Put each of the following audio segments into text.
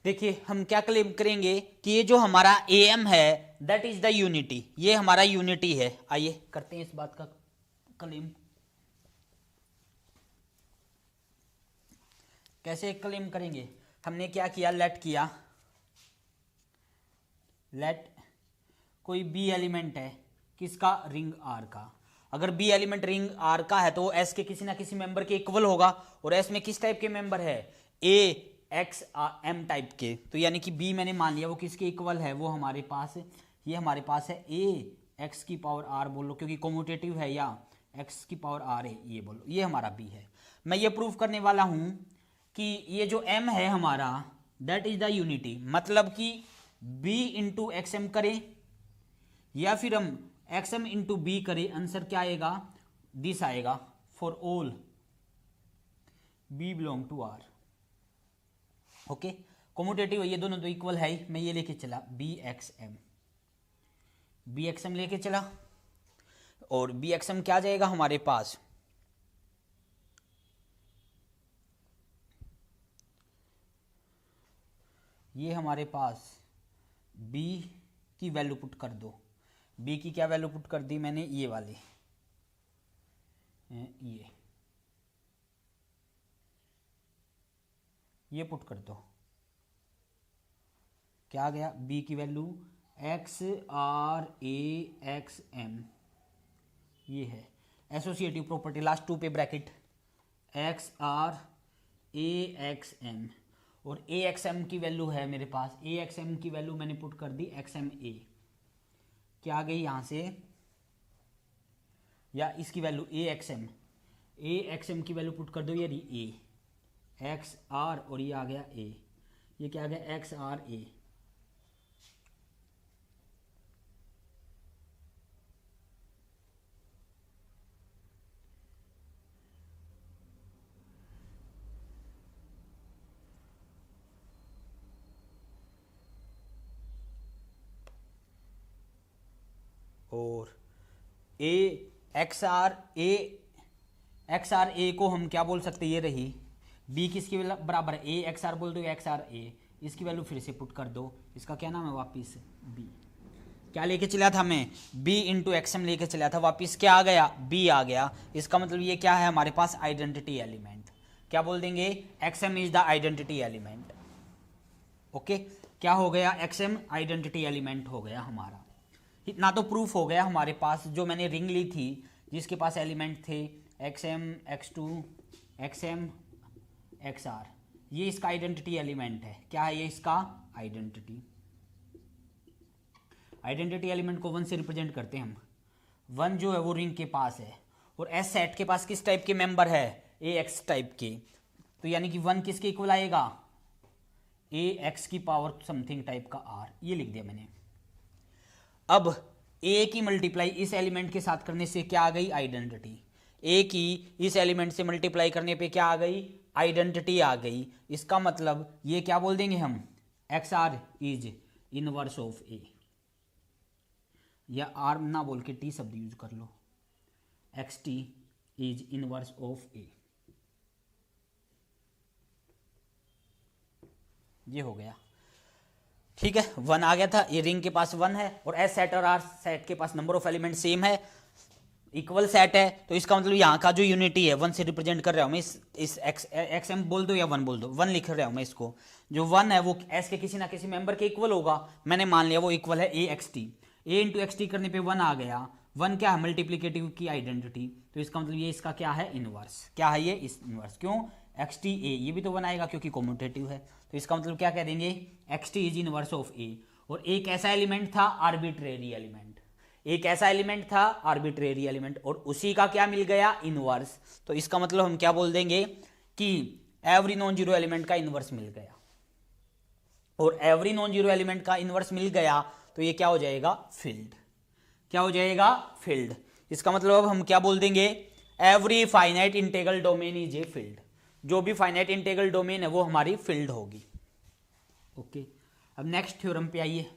देखिए हम क्या क्लेम करेंगे कि ये जो हमारा एम है दैट इज द यूनिटी, ये हमारा यूनिटी है। आइए करते हैं इस बात का क्लेम। कैसे क्लेम करेंगे? हमने क्या किया, लेट किया, लेट कोई बी एलिमेंट है किसका, रिंग आर का। अगर बी एलिमेंट रिंग आर का है तो एस के किसी ना किसी मेंबर के इक्वल होगा, और एस में किस टाइप के मेंबर है, ए एक्स एम टाइप के। तो यानी कि बी मैंने मान लिया वो किसके इक्वल है, वो हमारे पास, ये हमारे पास है ए एक्स की पावर आर बोलो क्योंकि कॉम्यूटेटिव है, या एक्स की पावर आर है ये बोलो, ये हमारा बी है। मैं ये प्रूव करने वाला हूं कि ये जो m है हमारा दैट इज द यूनिटी, मतलब कि b इंटू एक्स एम करें या फिर हम एक्स एम इंटू बी करें, आंसर क्या आएगा, दिस आएगा, for all b belong to r। Okay, commutative ये दोनों तो इक्वल है ही, मैं ये लेके चला बी एक्स एम लेके चला, और बी एक्स एम क्या आ जाएगा हमारे पास, ये हमारे पास b की वैल्यू पुट कर दो। b की क्या वैल्यू पुट कर दी मैंने, ये वाली, ये पुट कर दो, क्या आ गया, b की value X R A X M, ये है एसोसिएटिव प्रॉपर्टी, लास्ट टू पे bracket X R A X M, और ए एक्स एम की वैल्यू है मेरे पास, ए एक्स एम की वैल्यू मैंने पुट कर दी एक्स एम ए, क्या आ गई यहां से, या इसकी वैल्यू ए एक्स एम की वैल्यू पुट कर दो, ये रही ए एक्स आर, और ये आ गया ए, ये क्या आ गया एक्स आर ए। और ए एक्स आर ए को हम क्या बोल सकते, ये रही बी किसके बराबर है, ए एक्स आर बोल दो, एक्स आर ए, इसकी वैल्यू फिर से पुट कर दो, इसका क्या नाम है वापिस बी, क्या लेके चला था मैं, b इंटू एक्सएम लेके चला था, वापिस क्या आ गया, b आ गया। इसका मतलब ये क्या है हमारे पास, आइडेंटिटी एलिमेंट, क्या बोल देंगे, XM is the identity element. Okay, क्या हो गया, एक्सएम आइडेंटिटी एलिमेंट हो गया हमारा। इतना तो प्रूफ हो गया हमारे पास, जो मैंने रिंग ली थी जिसके पास एलिमेंट थे एक्सएम एक्स2 एक्सएम एक्सआर, ये इसका आइडेंटिटी एलिमेंट है, क्या है ये इसका आइडेंटिटी एलिमेंट को 1 से रिप्रेजेंट करते हैं हम, 1 जो है वो रिंग के पास है, और एस सेट के पास किस टाइप के मेंबर है, ए एक्स टाइप के, तो यानी कि 1 किसके इक्वल आएगा, ए एक्स की पावर समथिंग टाइप का आर, ये लिख दिया मैंने। अब ए की मल्टीप्लाई इस एलिमेंट के साथ करने से क्या आ गई, आइडेंटिटी, ए की इस एलिमेंट से मल्टीप्लाई करने पे क्या आ गई, आइडेंटिटी आ गई। इसका मतलब ये क्या बोल देंगे हम, X R is inverse of A, या आर ना बोल के टी शब्द यूज कर लो, X T is inverse of A, ये हो गया, ठीक है। 1 आ गया था, ये रिंग के पास 1 है, और एस सेट और आर सेट के पास नंबर ऑफ एलिमेंट सेम है, इक्वल सेट है, तो इसका मतलब यहाँ का जो यूनिटी है 1 से रिप्रेजेंट कर रहा हूँ मैं, इस एक्स एम बोल दो या 1 बोल दो, 1 लिख रहा हूँ मैं इसको, जो 1 है वो एस के किसी ना किसी मेंबर के इक्वल होगा, मैंने मान लिया वो इक्वल है ए एक्स टी, ए इंटू एक्स टी करने पे 1 आ गया, 1 क्या है, मल्टीप्लीकेटिव की आइडेंटिटी, तो इसका मतलब ये इसका क्या है, इनवर्स, क्या है ये इस इनवर्स, क्यों, एक्स टी ए, ये भी तो 1 आएगा क्योंकि कॉम्यूटेटिव है, तो इसका मतलब क्या कह देंगे, X T is inverse of A. और एक ऐसा एलिमेंट था आर्बिट्रेरी एलिमेंट, एक ऐसा एलिमेंट था आर्बिट्रेरी एलिमेंट, और उसी का क्या मिल गया, इनवर्स, तो इसका मतलब हम क्या बोल देंगे कि एवरी नॉन जीरो एलिमेंट का इनवर्स मिल गया, और एवरी नॉन जीरो एलिमेंट का इनवर्स मिल गया तो ये क्या हो जाएगा, फील्ड, क्या हो जाएगा, फील्ड। इसका मतलब अब हम क्या बोल देंगे, every finite integral domain is a field, जो भी फाइनाइट इंटीग्रल डोमेन है वो हमारी फील्ड होगी। ओके, अब नेक्स्ट थ्योरम पे आइए।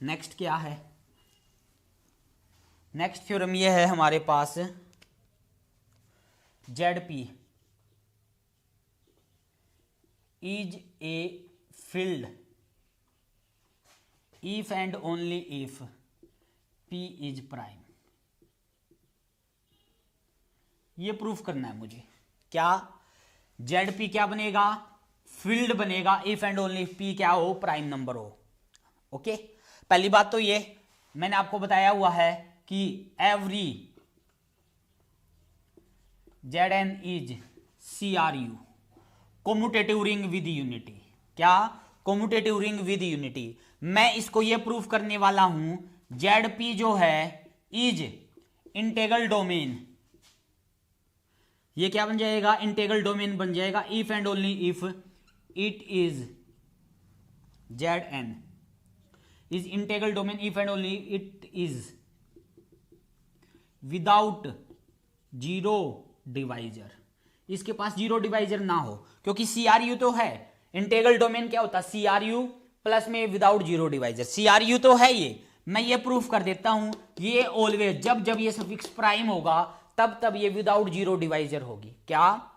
नेक्स्ट क्या है, नेक्स्ट थ्योरम ये है हमारे पास Z P is a field if and only if P is prime. ये प्रूफ करना है मुझे। क्या जेड पी क्या बनेगा? फील्ड बनेगा if and only if P क्या हो? प्राइम नंबर हो। ओके, पहली बात तो ये मैंने आपको बताया हुआ है कि every Z N is C R U commutative ring with unity. क्या? Commutative ring with unity. मैं इसको ये प्रूफ करने वाला हूं जेड पी जो है इज इंटीग्रल डोमेन। ये क्या बन जाएगा? इंटीग्रल डोमेन बन जाएगा if and only if it is Z N is integral domain if and only it is without zero divisor. इसके पास जीरो डिवाइजर ना हो, क्योंकि सीआरयू तो है। इंटीग्रल डोमेन क्या होता है? सीआरयू प्लस में विदाउट जीरो डिवाइजर। सीआरयू तो है ये। मैं ये प्रूफ कर देता हूं ये ऑलवेज जब जब ये सफिक्स प्राइम होगा तब तब ये विदाउट जीरो डिवाइजर होगी। क्या?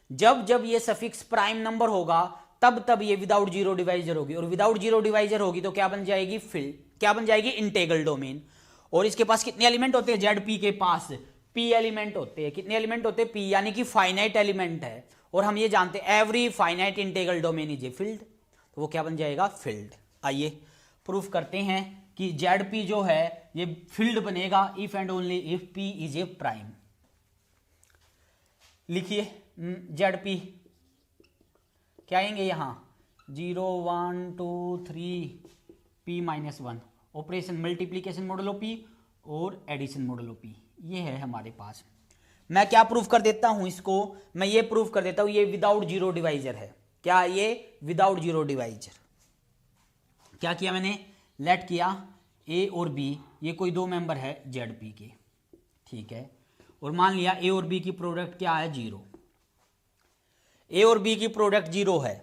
जब जब ये सफिक्स प्राइम नंबर होगा तब तब ये विदाउट जीरो डिवाइजर होगी, और विदाउट जीरो डिवाइजर होगी तो क्या बन जाएगी? फील्ड। क्या बन जाएगी? Integral domain. और इसके पास कितने एलिमेंट होते हैं? जेड पी के पास पी एलिमेंट होते हैं। कितने एलिमेंट होते हैं? पी, यानी कि फाइनाइट एलिमेंट है। और हम ये जानते हैं every finite integral domain is a field, तो वो क्या बन जाएगा? फील्ड। आइए प्रूफ करते हैं कि जेड पी जो है ये फील्ड बनेगा if and only if P is a prime. लिखिए जेड पी क्या आएंगे यहां? 0 1 2 3 P minus 1। Operation multiplication modulo P और एडिशन मॉडुलो पी ये है हमारे पास। मैं क्या प्रूफ कर देता हूं इसको? मैं ये प्रूफ कर देता हूं ये विदाउट जीरो डिवाइजर है। क्या? ये विदाउट जीरो डिवाइजर। क्या किया मैंने? लेट किया ए और बी ये कोई दो मेंबर है जेड पी के, ठीक है। और मान लिया ए और बी की प्रोडक्ट क्या है? जीरो। ए और बी की प्रोडक्ट जीरो है।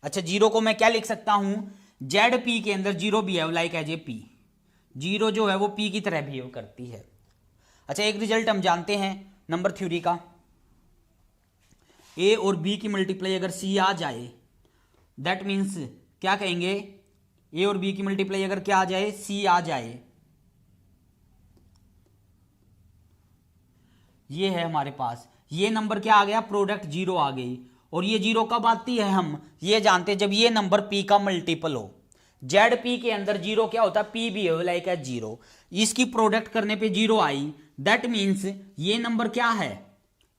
अच्छा, जीरो को मैं क्या लिख सकता हूं? जेड पी के अंदर zero behave like as a P. Zero जो है वो पी की तरह बिहेव करती है। अच्छा, एक रिजल्ट हम जानते हैं नंबर थ्योरी का। ए और बी की मल्टीप्लाई अगर सी आ जाए दैट मीन्स क्या कहेंगे? ए और बी की मल्टीप्लाई अगर क्या आ जाए? सी आ जाए, ये है हमारे पास। ये नंबर क्या आ गया? प्रोडक्ट जीरो आ गई। और ये जीरो कब आती है? हम ये जानते हैं जब ये नंबर पी का मल्टीपल हो। जेड पी के अंदर जीरो क्या होता है? पी भी है लाइक है जीरो। इसकी प्रोडक्ट करने पे जीरो आई, दैट मीन्स ये नंबर क्या है?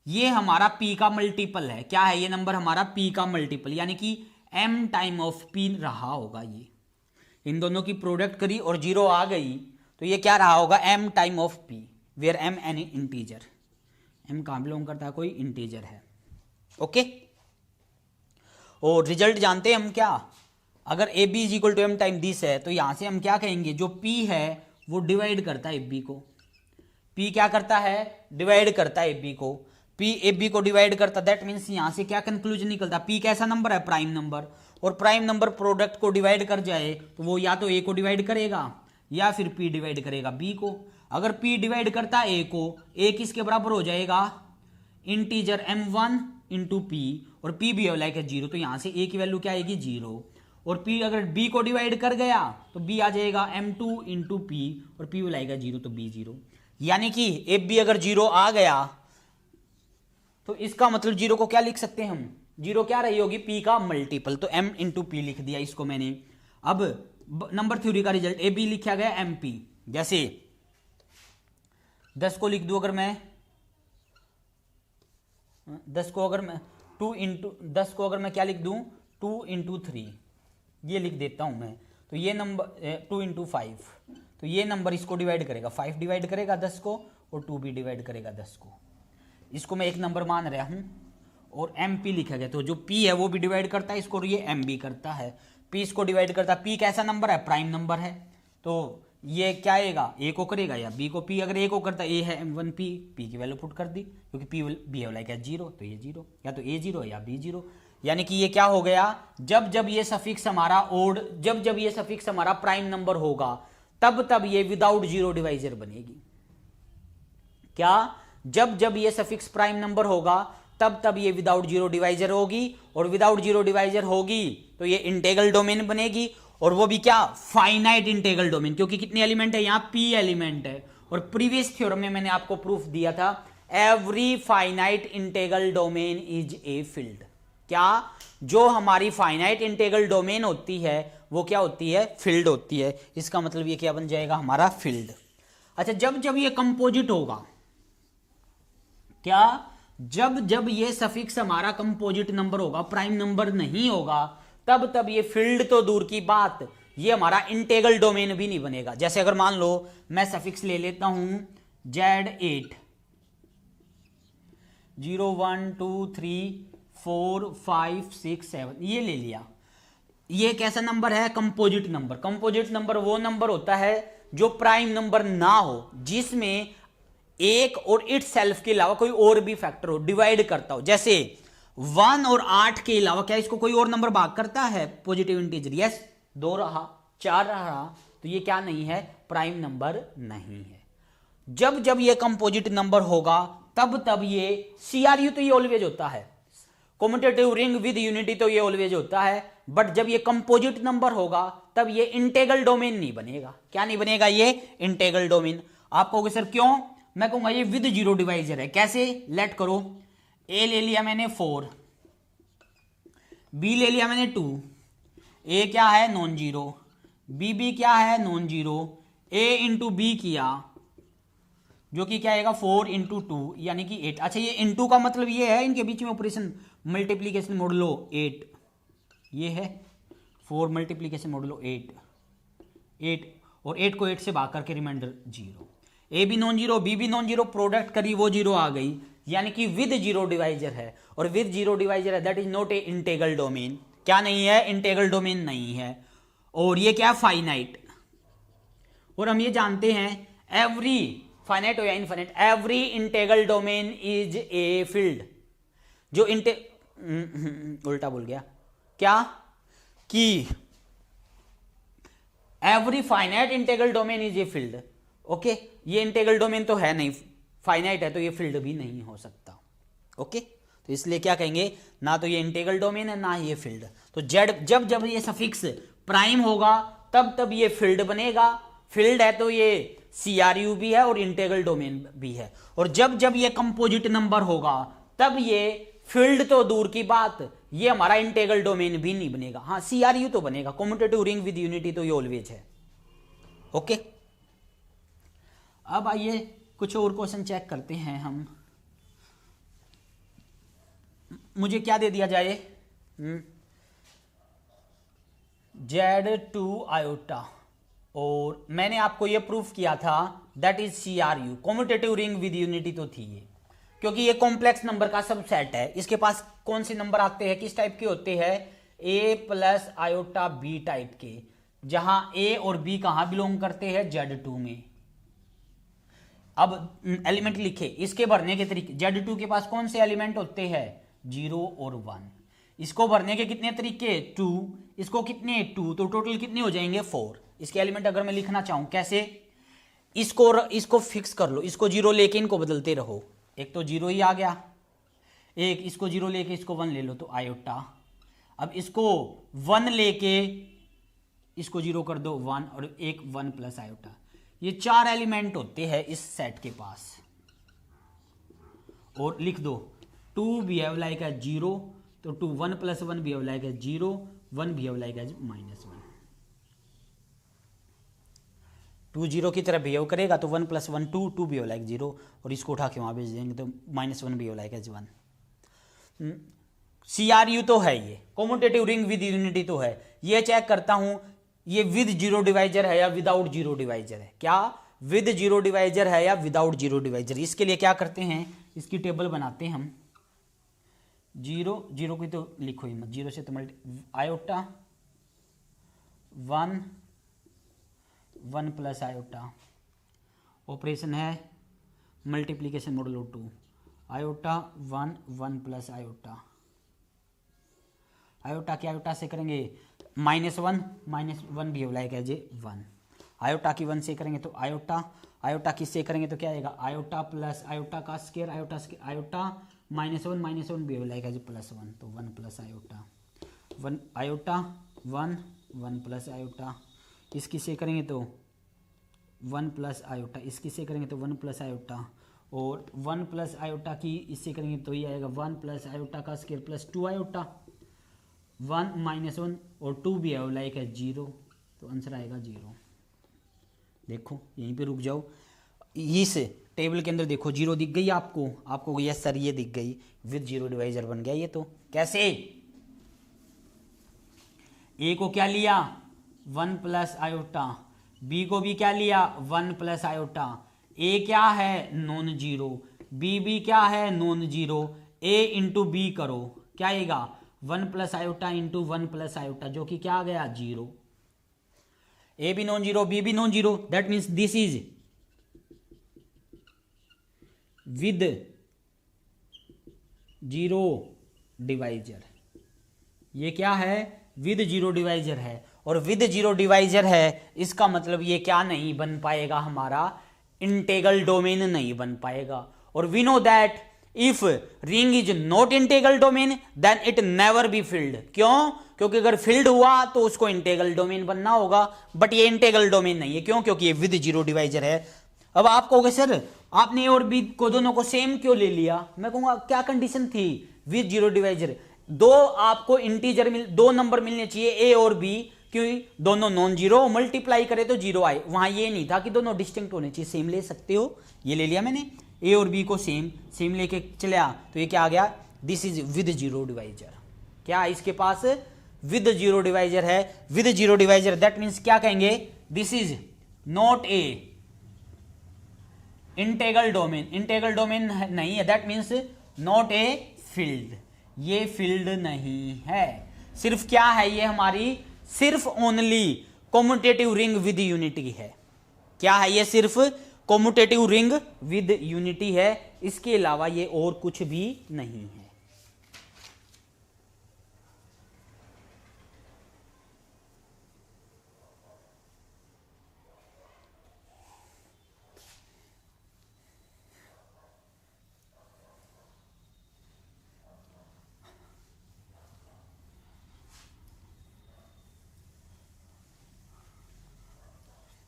ये हमारा पी का मल्टीपल है। क्या है? ये नंबर हमारा पी का मल्टीपल, यानी कि एम टाइम ऑफ पी रहा होगा। ये इन दोनों की प्रोडक्ट करी और जीरो आ गई तो ये क्या रहा होगा? M time of P, where M N integer. M कहां बिलोंग करता है? कोई इंटीजर है। ओके, और रिजल्ट जानते हैं हम क्या? अगर A B is equal to M time this है तो यहां से हम क्या कहेंगे? जो पी है वो डिवाइड करता है ए बी को। पी क्या करता है? डिवाइड करता है ए बी को। पी ए बी को डिवाइड करता, दैट मीन्स यहां से क्या कंक्लूजन निकलता? पी कैसा नंबर है? Prime number. और प्राइम नंबर प्रोडक्ट को डिवाइड कर जाए तो वो या तो ए को डिवाइड करेगा या फिर पी डिवाइड करेगा बी को। अगर पी डिवाइड करता है ए को, ए किसके बराबर हो जाएगा? इंटीजर m1 इंटू पी, और पी भी है लाइक है जीरो, तो यहां से ए की वैल्यू क्या आएगी? जीरो। और पी अगर बी को डिवाइड कर गया तो बी आ जाएगा m2 इंटू पी, और पी लाएगा जीरो, तो बी जीरो। यानी कि ए बी अगर जीरो आ गया तो इसका मतलब जीरो को क्या लिख सकते हैं हम? जीरो क्या रही होगी? पी का मल्टीपल, तो m इंटू पी लिख दिया इसको मैंने। अब नंबर थ्योरी का रिजल्ट ए बी लिखा गया एम पी। जैसे 10 को लिख दूं अगर मैं 10 को अगर मैं 2 इंटू 10 को अगर मैं क्या लिख दूं? 2 इंटू 3 ये लिख देता हूं मैं। तो ये नंबर 2 इंटू 5, तो ये नंबर इसको डिवाइड करेगा, 5 डिवाइड करेगा 10 को, और 2 भी डिवाइड करेगा 10 को। इसको मैं एक नंबर मान रहा हूं, और एम पी लिखा गया। तो जो पी है वो भी डिवाइड करता है इसको, और ये एम भी करता है। पी इसको डिवाइड करता है। पी कैसा नंबर है? प्राइम नंबर है। तो ये क्या आएगा? ए को करेगा या बी को? पी अगर ए को करता है, ए है m1 पी की वैल्यू पुट कर दी, क्योंकि पी बी है लाइक है जीरो, तो ये जीरो, या तो ए जीरो या बी जीरो। यानी कि ये क्या हो गया? जब जब ये सफिक्स हमारा ओड, जब जब ये सफिक्स हमारा प्राइम नंबर होगा तब तब ये विदाउट जीरो डिवाइजर बनेगी। क्या? जब जब ये सफिक्स प्राइम नंबर होगा तब ये विदाउट जीरो डिवाइजर होगी, और विदाउट जीरो डिवाइजर होगी तो ये इंटीग्रल डोमेन बनेगी, और वो भी क्या, फाइनाइट इंटीग्रल डोमेन, क्योंकि कितने एलिमेंट है यहाँ, p एलिमेंट है। और प्रीवियस थ्योरम में मैंने आपको प्रूफ दिया था, every finite integral domain is a field. क्या, जो हमारी फाइनाइट इंटीग्रल डोमेन होती है वो क्या होती है, फील्ड होती है। इसका मतलब ये क्या बन जाएगा हमारा, फील्ड। अच्छा, जब जब ये कंपोजिट होगा, क्या, जब जब ये सफिक्स हमारा कंपोजिट नंबर होगा, प्राइम नंबर नहीं होगा, तब ये फील्ड तो दूर की बात, ये हमारा इंटीग्रल डोमेन भी नहीं बनेगा। जैसे अगर मान लो मैं सफिक्स ले लेता हूं Z8, 0 1 2 3 4 5 6 7, ये ले लिया। ये कैसा नंबर है, कंपोजिट नंबर। कंपोजिट नंबर वो नंबर होता है जो प्राइम नंबर ना हो, जिसमें एक और इट सेल्फ के अलावा कोई और भी फैक्टर हो, डिवाइड करता हो। जैसे 1 और 8 के अलावा क्या इसको कोई और नंबर भाग करता है, पॉजिटिव इंटीजर। यस, 2 रहा, 4 रहा, तो ये क्या नहीं है, प्राइम नंबर नहीं है। जब जब ये कंपोजिट नंबर होगा तब ये CRU तो ये ऑलवेज होता है, कम्यूटेटिव रिंग विद यूनिटी तो ये ऑलवेज होता है, बट जब ये कंपोजिट नंबर होगा तब ये इंटीग्रल डोमेन नहीं बनेगा। क्या नहीं बनेगा, ये इंटीग्रल डोमेन। आप कहोगे सर क्यों, मैं कहूंगा ये विद जीरो डिवाइजर है। कैसे, लेट करो, ए ले लिया मैंने 4, बी ले लिया मैंने 2, ए क्या है, नॉन जीरो, बी क्या है, नॉन जीरो, ए इंटू बी किया जो कि क्या आएगा, 4 इंटू 2 यानी कि 8। अच्छा, ये इंटू का मतलब ये है इनके बीच में ऑपरेशन मल्टीप्लीकेशन मोडुलो 8, ये है 4 मल्टीप्लीकेशन मोडुलो 8 और 8 को 8 से भाग करके रिमाइंडर 0। ए भी नॉन जीरो, बी भी नॉन जीरो, प्रोडक्ट करी वो जीरो आ गई, यानी कि विद जीरो डिवाइजर है। और विद जीरो डिवाइजर है, that is not a integral domain. क्या नहीं है, इंटीग्रल डोमेन नहीं है। और ये क्या, फाइनाइट। और हम ये जानते हैं एवरी, फाइनाइट हो या infinite, every integral domain is a field. जो उल्टा बोल गया, क्या, कि every finite integral domain is a field. Okay, ये इंटीग्रल डोमेन तो है नहीं, फाइनाइट है, तो ये फील्ड भी नहीं हो सकता। ओके, तो इसलिए क्या कहेंगे, ना तो ये इंटीग्रल डोमेन है ना ये फील्ड। तो जब जब ये सफिक्स प्राइम होगा तब ये फील्ड बनेगा। फील्ड है तो ये CRU भी है और इंटीग्रल डोमेन भी है। और जब जब ये कंपोजिट नंबर होगा तब ये फील्ड तो दूर की बात, ये हमारा इंटीग्रल डोमेन भी नहीं बनेगा। हाँ, CRU तो बनेगा, कम्यूटेटिव रिंग विद यूनिटी तो ये ऑलवेज है। ओके, अब आइए कुछ और क्वेश्चन चेक करते हैं हम। मुझे क्या दे दिया जाए, Z2 आयोटा, और मैंने आपको यह प्रूफ किया था that is CRU, commutative ring with unity तो थी ये, क्योंकि ये कॉम्प्लेक्स नंबर का सबसेट है। इसके पास कौन से नंबर आते हैं, किस टाइप के होते हैं, A plus iota B type के, जहां A और B कहां बिलोंग करते हैं, Z2 में। अब एलिमेंट लिखे, इसके भरने के तरीके, Z2 के पास कौन से एलिमेंट होते हैं, 0 और 1। इसको भरने के कितने तरीके, 2, इसको कितने, 2, तो टोटल कितने हो जाएंगे, 4। इसके एलिमेंट अगर मैं लिखना चाहूं कैसे, इसको फिक्स कर लो, इसको 0 लेके इनको बदलते रहो। एक तो 0 ही आ गया, एक इसको 0 लेके इसको 1 ले लो तो आयोटा। अब इसको 1 लेके इसको 0 कर दो 1, और एक 1 प्लस आयोटा। ये 4 एलिमेंट होते हैं इस सेट के पास। और लिख दो 2 बिहेव लाइक एज 0, तो 2 1 plus 1 behave like as 0, 1 behave like as -1। 2 0 की तरह बिहेव करेगा तो 1 प्लस 1 2, 2 बिहेव लाइक 0, और इसको उठा के वहां भेज देंगे तो -1 बिहेव लाइक एज 1। CRU तो है, ये कम्यूटेटिव रिंग विद यूनिटी तो है। ये चेक करता हूं ये विद जीरो डिवाइजर है या विदाउट जीरो डिवाइजर है। क्या विद जीरो डिवाइजर है या विदाउट जीरो डिवाइजर। इसके लिए क्या करते हैं, इसकी टेबल बनाते हैं हम। 0 0 की तो लिखो ही मत, 0 से तो आयोटा 1 1 प्लस आयोटा, ऑपरेशन है multiplication modulo 2, iota 1 1 plus iota. Iota के आयोटा से करेंगे -1 भी लाइक एज 1। आयोटा की 1 से करेंगे तो आयोटा, आयोटा की से करेंगे तो क्या आएगा, आयोटा प्लस आयोटा का square, iota -1 behave like as +1, तो 1 plus iota 1 iota 1 plus iota, इसकी से करेंगे तो 1 प्लस आयोटा, इसकी से करेंगे तो 1 प्लस आयोटा, और 1 प्लस आयोटा की इससे करेंगे तो ये आएगा 1 प्लस आयोटा का स्क्वायर प्लस 2 आयोटा, 1 -1 और 2 भी है लाइक है 0, तो आंसर आएगा 0। देखो यहीं पे रुक जाओ, इस टेबल के अंदर देखो 0 दिख गई आपको यस सर ये दिख गई, विद 0 डिवाइजर बन गया ये। तो कैसे, ए को क्या लिया 1 प्लस आयोटा, बी को भी क्या लिया 1 प्लस आयोटा, ए क्या है नॉन जीरो, बी भी क्या है नॉन जीरो, ए इंटू बी करो क्या आएगा 1 plus iota into 1 plus iota, जो कि क्या आ गया 0। ए भी नॉन जीरो, बी भी non zero, that means this is with 0 divisor. ये क्या है विद 0 डिवाइजर है, और विद 0 डिवाइजर है इसका मतलब ये क्या नहीं बन पाएगा, हमारा इंटेग्रल डोमेन नहीं बन पाएगा। और we know that if ring is not integral domain then it never be field. क्यों? क्योंकि अगर फिल्ड हुआ तो उसको इंटेग्रल डोमेन बनना होगा, बट ये इंटेग्रल डोमेन नहीं है। क्यों? क्योंकि ये विद 0 डिवाइजर है। अब आप कहोगे सर आपने ए और बी को दोनों को सेम क्यों ले लिया? मैं कहूंगा क्या कंडीशन थी विद 0 डिवाइजर, दो आपको इंटीजर दो नंबर मिलने चाहिए ए और बी, क्योंकि दोनों नॉन जीरो, मल्टीप्लाई करे तो 0 आए। वहां ये नहीं था कि दोनों डिस्टिंक्ट होने चाहिए, सेम ले सकते हो, ये ले लिया मैंने, ए और बी को सेम लेके चला, तो ये क्या आ गया दिस इज विद 0 डिवाइजर। क्या इसके पास विद 0 डिवाइजर है, विद 0 डिवाइजर दैट मीन्स क्या कहेंगे this is not a integral domain, integral domain नहीं है, that means not a field, ये फील्ड नहीं है। सिर्फ क्या है ये हमारी सिर्फ only commutative ring with unity है। क्या है ये? सिर्फ कॉम्यूटेटिव रिंग विद यूनिटी है, इसके अलावा ये और कुछ भी नहीं है।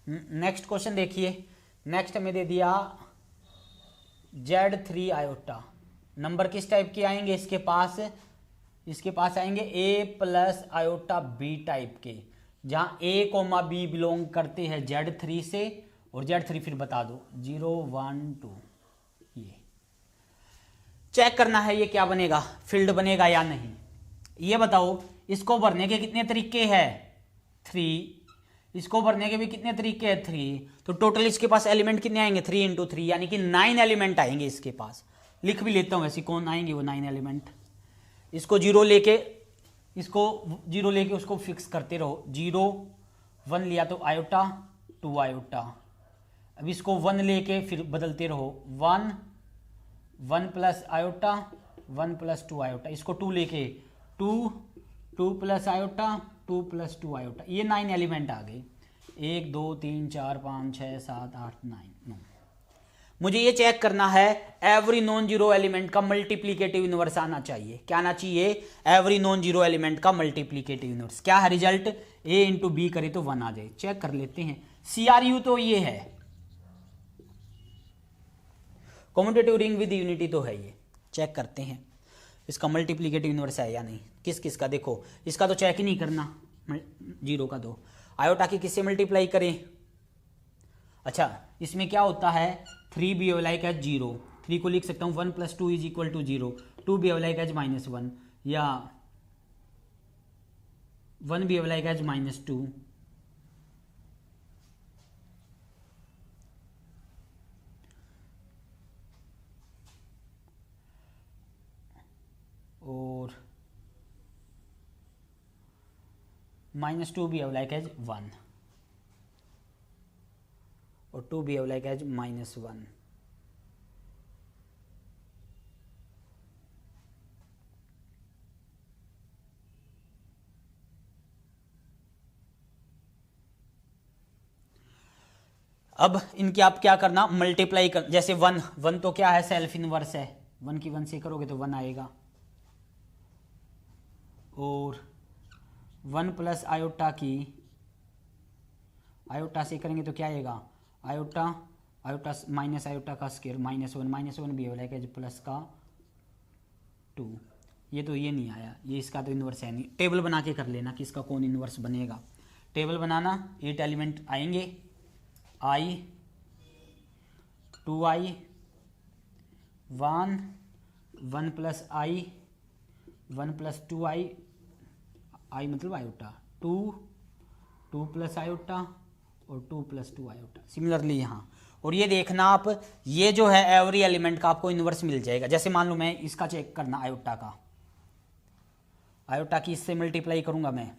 नेक्स्ट क्वेश्चन देखिए, नेक्स्ट में दे दिया Z3 आयोटा, नंबर किस टाइप के आएंगे इसके पास आएंगे A plus iota B type के, जहां A कोमा B बिलोंग करते हैं Z3 से, और Z3 फिर बता दो 0 1 2। ये चेक करना है ये क्या बनेगा, फील्ड बनेगा या नहीं। ये बताओ इसको भरने के कितने तरीके हैं 3, इसको भरने के भी कितने तरीके हैं 3, तो टोटल इसके पास एलिमेंट कितने आएंगे 3 इंटू 3, यानी कि 9 एलिमेंट आएंगे इसके पास। लिख भी लेता हूं ऐसे कौन आएंगे वो 9 एलिमेंट। इसको 0 लेके उसको फिक्स करते रहो, 0 1 लिया तो आयोटा 2 आयोटा, अब इसको 1 लेके फिर बदलते रहो 1 प्लस आयोटा 1 प्लस 2 आयोटा, इसको 2 लेके 2 प्लस आयोटा 2 प्लस 2 आयोटा, ये 9 एलिमेंट आ गए, 1 2 3 4 5 6 7 8 9। मुझे ये चेक करना है एवरी नॉन जीरो एलिमेंट का मल्टीप्लीकेटिव इनवर्स आना चाहिए। क्या आना चाहिए? एवरी नॉन जीरो एलिमेंट का मल्टीप्लीकेटिव इनवर्स। क्या है रिजल्ट? ए इंटू बी करे तो 1 आ जाए। चेक कर लेते हैं। CRU तो ये है, कॉम्यूटेटिव रिंग विद यूनिटी तो है ये। चेक करते हैं इसका मल्टीप्लीकेटिव इनवर्स है या नहीं। किस किस का? देखो इसका तो चेक ही नहीं करना, 0 का 2 आयोटा की किससे मल्टीप्लाई करें? अच्छा इसमें क्या होता है 3 बी लाइक एज 0, 3 को लिख सकता हूँ 1 plus 2 is equal to 0, 2 be like as -1, या 1 बी लाइक एज -2, और -2 भी लाइक एज 1 और 2 भी लाइक एज -1। अब इनकी आप क्या करना मल्टीप्लाई कर, जैसे 1 तो क्या है सेल्फ इनवर्स है, 1 की 1 से करोगे तो 1 आएगा, और 1 प्लस आयोटा की आयोटा से करेंगे तो क्या आएगा, आयोटा आयोटा माइनस आयोटा का स्क्वायर -1 भी हो जाएगा प्लस का 2। ये तो ये नहीं आया, ये इसका तो इन्वर्स है नहीं। टेबल बना के कर लेना कि इसका कौन इन्वर्स बनेगा। टेबल बनाना, 8 एलिमेंट आएंगे, i 2i 1 plus i 1 plus 2i, i मतलब आयोटा 2 प्लस आयोटा और 2 प्लस 2 आयोटा। सिमिलरली यहाँ, और ये देखना आप, ये जो है एवरी एलिमेंट का आपको इन्वर्स मिल जाएगा। जैसे मान लो मैं इसका चेक करना, आयोटा की इससे मल्टीप्लाई करूंगा मैं,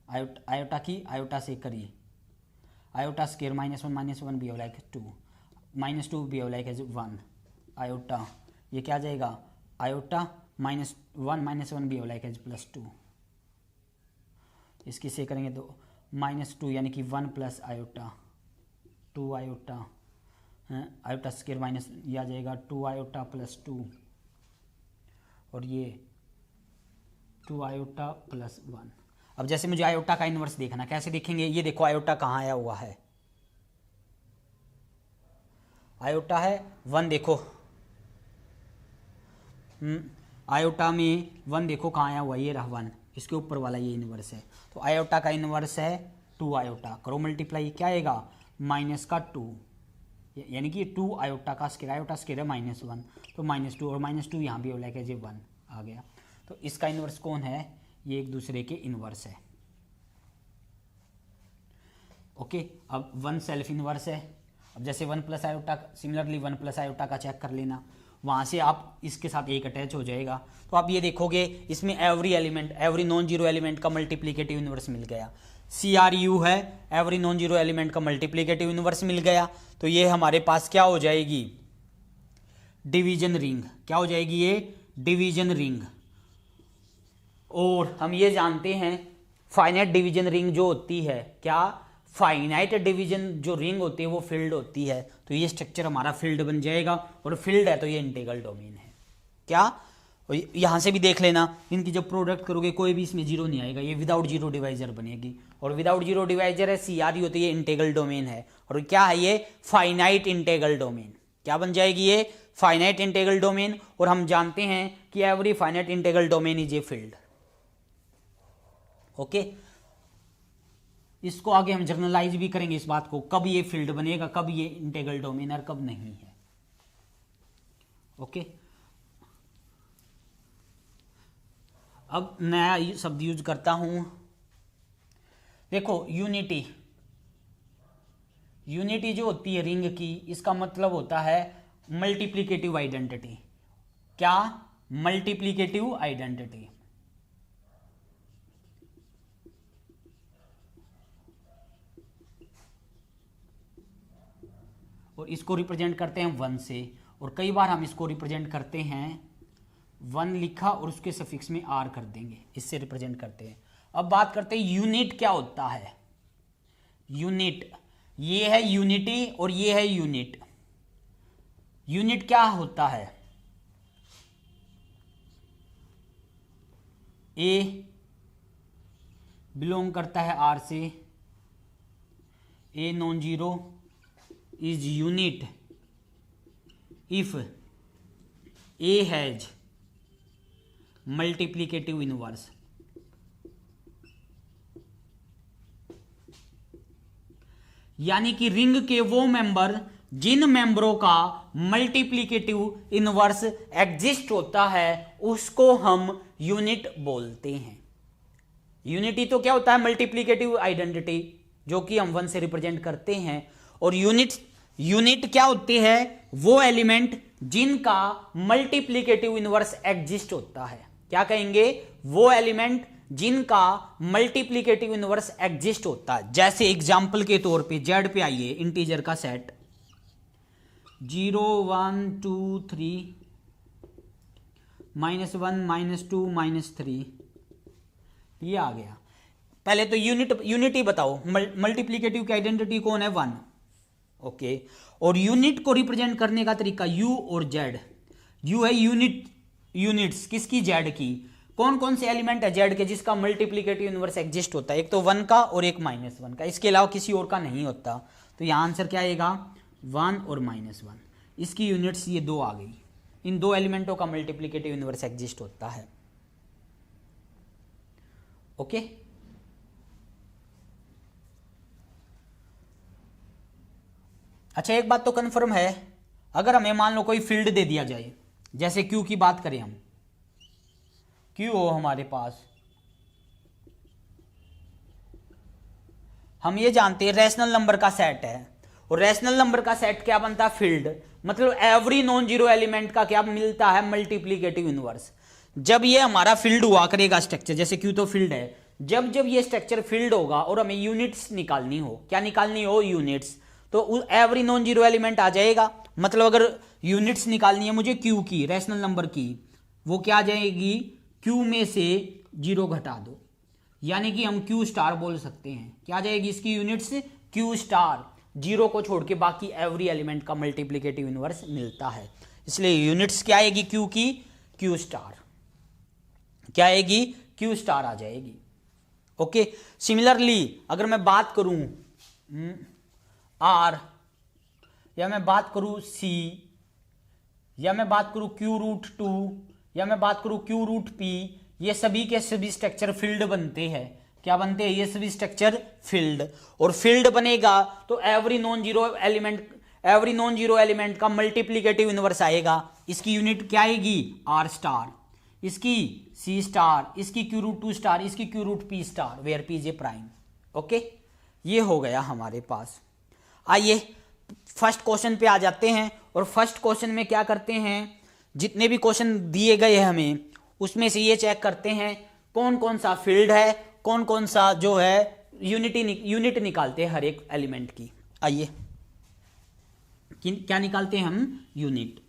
आयोटा की आयोटा से करिए, आयोटा स्क्वायर -1 भी हो लाइक 2 -2 भी हो लाइक 1 आयोटा, ये क्या आ जाएगा, आयोटा -1 भी हो लाइक +2। इसकी से करेंगे तो -2 यानी कि 1 plus iota 2 iota, iota square minus ये आ जाएगा 2 आयोटा प्लस 2, और ये 2 आयोटा प्लस 1। अब जैसे मुझे आयोटा का इन्वर्स देखना, कैसे देखेंगे, ये देखो आयोटा कहाँ आया हुआ है, आयोटा है 1, देखो आयोटा में 1 देखो कहाँ आया हुआ, ये रहा 1, इसके ऊपर वाला ये इन्वर्स है। तो आयोटा का इन्वर्स है 2 आयोटा, करो मल्टीप्लाई, क्या आएगा माइनस का 2, यानी कि 2 आयोटा का स्क्वायर, आयोटा स्क्वायर है -1 तो -2, और -2 यहाँ भी हो लाइक 1 आ गया। तो इसका इन्वर्स कौन है, ये एक दूसरे के इन्वर्स है। ओके, अब 1 सेल्फ इन्वर्स है। अब जैसे 1 plus iota, similarly 1 plus iota का चेक कर लेना, वहाँ से आप इसके साथ एक अटैच हो जाएगा। तो आप ये देखोगे इसमें एवरी नॉन जीरो एलिमेंट का मल्टीप्लिकेटिव इन्वर्स मिल गया। CRU है, एवरी नॉन जीरो एलिमेंट का मल्टीप्लिकेटिव इन्वर्स मिल गया। तो ये हमारे पास क्या हो जाएगी, डिवीजन रिंग। क्या हो जाएगी ये, डिवीजन रिंग। और हम ये जानते हैं फाइनाइट डिवीजन रिंग जो होती है, क्या फाइनाइट डिवीजन जो रिंग होती है वो फील्ड होती है। तो ये स्ट्रक्चर हमारा फील्ड बन जाएगा, और फील्ड है तो ये इंटीग्रल डोमेन है। क्या, यहां से भी देख लेना, इनकी जब प्रोडक्ट करोगे कोई भी इसमें जीरो नहीं आएगा, ये विदाउट जीरो डिवाइजर बनेगी, और विदाउट जीरो डिवाइजर है CRU होती है, इंटीग्रल डोमेन है। और क्या है ये, फाइनाइट इंटीग्रल डोमेन। क्या बन जाएगी ये, फाइनाइट इंटीग्रल डोमेन। और हम जानते हैं कि every finite integral domain is a field. Okay, इसको आगे हम जर्नलाइज भी करेंगे इस बात को, कब ये फील्ड बनेगा, कब ये इंटीग्रल डोमेन और कब नहीं है। ओके, अब नया शब्द यूज करता हूं, देखो यूनिटी। यूनिटी जो होती है रिंग की, इसका मतलब होता है मल्टीप्लिकेटिव आइडेंटिटी। क्या, मल्टीप्लिकेटिव आइडेंटिटी। और इसको रिप्रेजेंट करते हैं 1 से, और कई बार हम इसको रिप्रेजेंट करते हैं 1 लिखा और उसके सफिक्स में R कर देंगे, इससे रिप्रेजेंट करते हैं। अब बात करते हैं यूनिट क्या होता है। यूनिट, ये है यूनिटी और ये है यूनिट। यूनिट क्या होता है, A बिलोंग करता है R से, A non zero is unit if A has multiplicative inverse। यानी कि रिंग के वो मेंबर जिन मेंबरों का मल्टीप्लिकेटिव इनवर्स एग्जिस्ट होता है उसको हम यूनिट बोलते हैं। यूनिटी तो क्या होता है, मल्टीप्लिकेटिव आइडेंटिटी, जो कि हम 1 से रिप्रेजेंट करते हैं। और यूनिट क्या होती है, वो एलिमेंट जिनका मल्टीप्लिकेटिव इनवर्स एग्जिस्ट होता है। क्या कहेंगे, वो एलिमेंट जिनका मल्टीप्लिकेटिव इनवर्स एग्जिस्ट होता है। जैसे एग्जांपल के तौर पे Z पे आइए, इंटीजर का सेट 0 1 2 3 -1 -2 -3, ये आ गया। पहले तो यूनिटी बताओ, मल्टीप्लिकेटिव की आइडेंटिटी कौन है, 1। ओके। और यूनिट को रिप्रेजेंट करने का तरीका यू और जेड। यू है यूनिट्स किसकी, जेड की। कौन कौन से एलिमेंट है जेड के जिसका मल्टीप्लिकेटिव इनवर्स एग्जिस्ट होता है, एक तो 1 का और एक -1 का, इसके अलावा किसी और का नहीं होता। तो यहाँ आंसर क्या आएगा, 1 और -1। इसकी यूनिट्स ये 2 आ गई। इन 2 एलिमेंटों का मल्टीप्लिकेटिव इनवर्स एग्जिस्ट होता है। ओके। अच्छा, एक बात तो कंफर्म है, अगर हमें मान लो कोई फील्ड दे दिया जाए, जैसे क्यू की बात करें हम, क्यू हो हमारे पास, हम ये जानते हैं रैशनल नंबर का सेट है, और रैशनल नंबर का सेट क्या बनता है, फील्ड। मतलब एवरी नॉन जीरो एलिमेंट का क्या मिलता है, मल्टीप्लिकेटिव इनवर्स। जब ये हमारा फील्ड हुआ करेगा स्ट्रक्चर, जैसे क्यू तो फील्ड है, जब जब ये स्ट्रक्चर फील्ड होगा और हमें यूनिट्स निकालनी हो, क्या निकालनी हो, यूनिट्स, तो एवरी नॉन जीरो एलिमेंट आ जाएगा। मतलब अगर यूनिट्स निकालनी है मुझे क्यू की, रैशनल नंबर की, वो क्या आ जाएगी, क्यू में से 0 घटा दो, यानी कि हम क्यू स्टार बोल सकते हैं। क्या आ जाएगी इसकी यूनिट्स, क्यू स्टार। 0 को छोड़ के बाकी एवरी एलिमेंट का मल्टीप्लिकेटिव इनवर्स मिलता है, इसलिए यूनिट्स क्या आएगी क्यू की, क्यू स्टार। क्या आएगी, क्यू स्टार आ जाएगी। ओके। सिमिलरली अगर मैं बात करूं आर, या मैं बात करूं सी, या मैं बात करूं Q√2, या मैं बात करूं Q√P, ये सभी के सभी स्ट्रक्चर फील्ड बनते हैं। क्या बनते हैं, ये सभी स्ट्रक्चर फील्ड। और फील्ड बनेगा तो एवरी नॉन जीरो एलिमेंट का मल्टीप्लिकेटिव इनवर्स आएगा। इसकी यूनिट क्या आएगी, R स्टार, इसकी C स्टार, इसकी Q√2 स्टार, इसकी Q√P star, where P is a prime. Okay, ये हो गया हमारे पास। आइए फर्स्ट क्वेश्चन पे आ जाते हैं, और फर्स्ट क्वेश्चन में क्या करते हैं, जितने भी क्वेश्चन दिए गए हैं हमें, उसमें से ये चेक करते हैं कौन कौन सा फील्ड है, कौन कौन सा जो है यूनिट निकालते हैं हर एक एलिमेंट की। आइए क्या निकालते हैं हम, यूनिट।